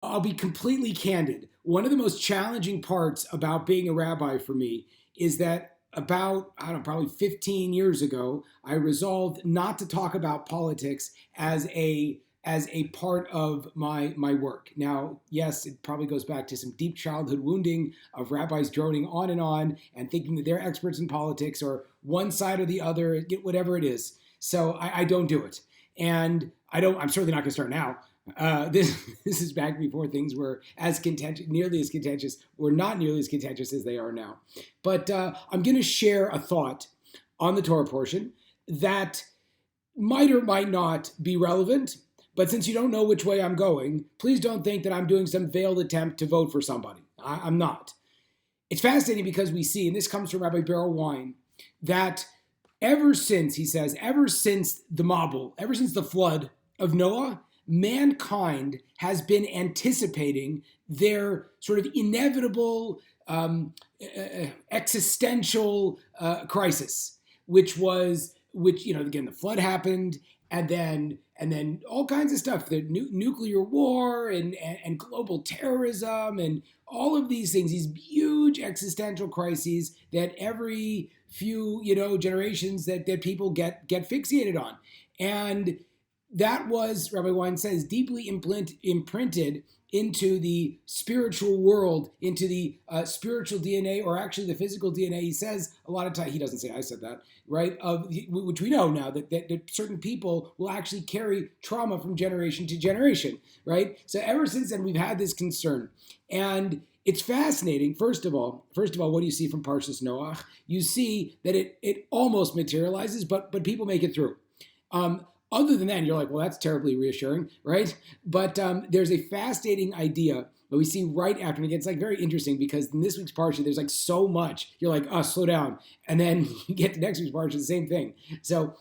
I'll be completely candid. One of the most challenging parts about being a rabbi for me is that about, I don't know, probably 15 years ago, I resolved not to talk about politics as a part of my work. Now, yes, it probably goes back to some deep childhood wounding of rabbis droning on and thinking that they're experts in politics or one side or the other, whatever it is. So I don't do it. And I don't, I'm certainly not going to start now. This is back before things were as contentious, nearly as contentious, or not nearly as contentious as they are now. But I'm going to share a thought on the Torah portion that might or might not be relevant. But since you don't know which way I'm going, please don't think that I'm doing some veiled attempt to vote for somebody. I'm not. It's fascinating because we see, and this comes from Rabbi Beryl Wine, that ever since, he says, ever since the Mabul, ever since the flood of Noah, mankind has been anticipating their sort of inevitable existential crisis, which, again, the flood happened, and then all kinds of stuff, the nuclear war and global terrorism and all of these things, these huge existential crises that every few generations that people get fixated on. And that was, Rabbi Wine says, deeply imprinted into the spiritual world, into the spiritual DNA, or actually the physical DNA. He says a lot of times, he doesn't say I said that, right? Which we know now that certain people will actually carry trauma from generation to generation, right? So ever since then, we've had this concern. And it's fascinating. First of all, what do you see from Parshas Noach? You see that it almost materializes, but people make it through. Other than that, you're like, well, that's terribly reassuring, right? But there's a fascinating idea that we see right after. And again, it's like very interesting because in this week's parsha, there's like so much. You're like, oh, slow down. And then you get to next week's parsha, the same thing. So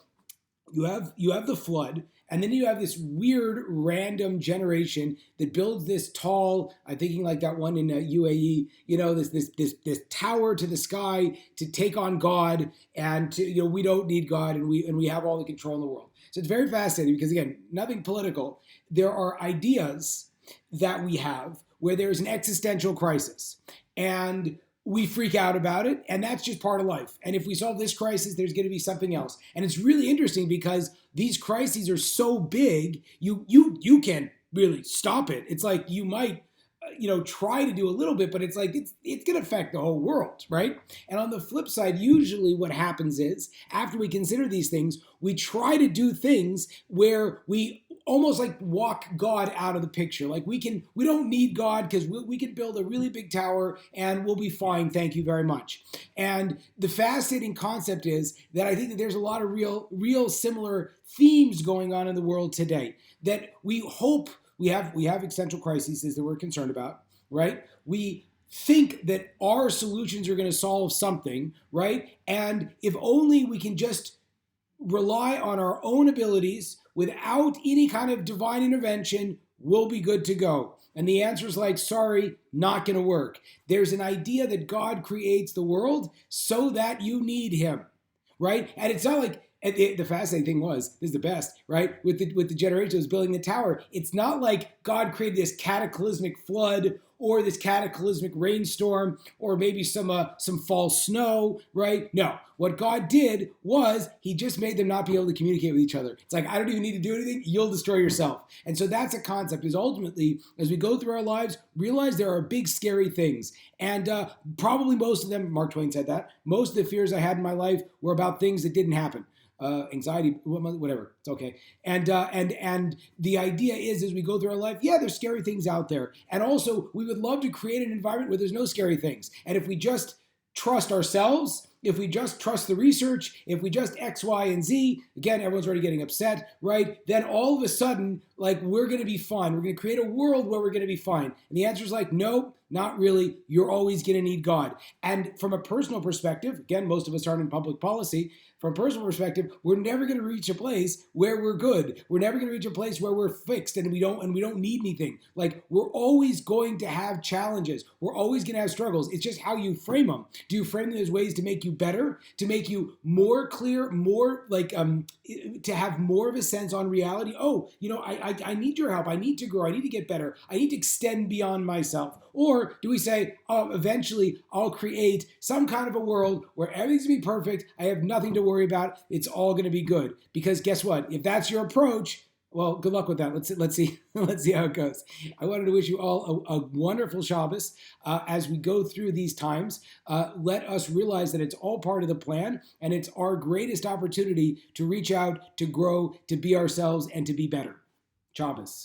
you have the flood, and then you have this weird random generation that builds this tall, I'm thinking like that one in UAE, this tower to the sky to take on God, and we don't need God, and we have all the control in the world. So it's very fascinating because, again, nothing political. There are ideas that we have where there's an existential crisis, and we freak out about it, and that's just part of life. And if we solve this crisis, there's going to be something else. And it's really interesting because these crises are so big, you can't really stop it. It's like you might try to do a little bit, but it's like it's going to affect the whole world, right? And on the flip side, usually what happens is after we consider these things, we try to do things where we almost like walk God out of the picture. Like we don't need God because we can build a really big tower and we'll be fine. Thank you very much. And the fascinating concept is that I think that there's a lot of real similar themes going on in the world today that we hope we have existential crises that we're concerned about, right? We think that our solutions are going to solve something, right? And if only we can just rely on our own abilities without any kind of divine intervention, we'll be good to go. And the answer is like, sorry, not going to work. There's an idea that God creates the world so that you need him, right? And it's not like, and the fascinating thing was, this is the best, right? With the generation that was building the tower, it's not like God created this cataclysmic flood or this cataclysmic rainstorm or maybe some fall snow, right? No, what God did was he just made them not be able to communicate with each other. It's like, I don't even need to do anything. You'll destroy yourself. And so that's a concept, is ultimately, as we go through our lives, realize there are big, scary things. And probably most of them, Mark Twain said that, most of the fears I had in my life were about things that didn't happen. Anxiety, whatever, it's okay. And the idea is, as we go through our life, yeah, there's scary things out there. And also, we would love to create an environment where there's no scary things. And if we just trust ourselves, if we just trust the research, if we just X, Y, and Z, again, everyone's already getting upset, right? Then all of a sudden, like, we're going to be fine. We're going to create a world where we're going to be fine. And the answer is like, no, not really. You're always going to need God. And from a personal perspective, again, most of us aren't in public policy. From a personal perspective, we're never going to reach a place where we're good. We're never going to reach a place where we're fixed and we don't need anything. Like, we're always going to have challenges. We're always going to have struggles. It's just how you frame them. Do you frame them as ways to make you better, to make you more clear, more like to have more of a sense on reality. Oh, I need your help. I need to grow. I need to get better. I need to extend beyond myself. Or do we say, oh, eventually I'll create some kind of a world where everything's going to be perfect. I have nothing to worry about. It's all going to be good. Because guess what? If that's your approach, well, good luck with that. Let's see how it goes. I wanted to wish you all a wonderful Shabbos as we go through these times. Let us realize that it's all part of the plan, and it's our greatest opportunity to reach out, to grow, to be ourselves, and to be better. Shabbos.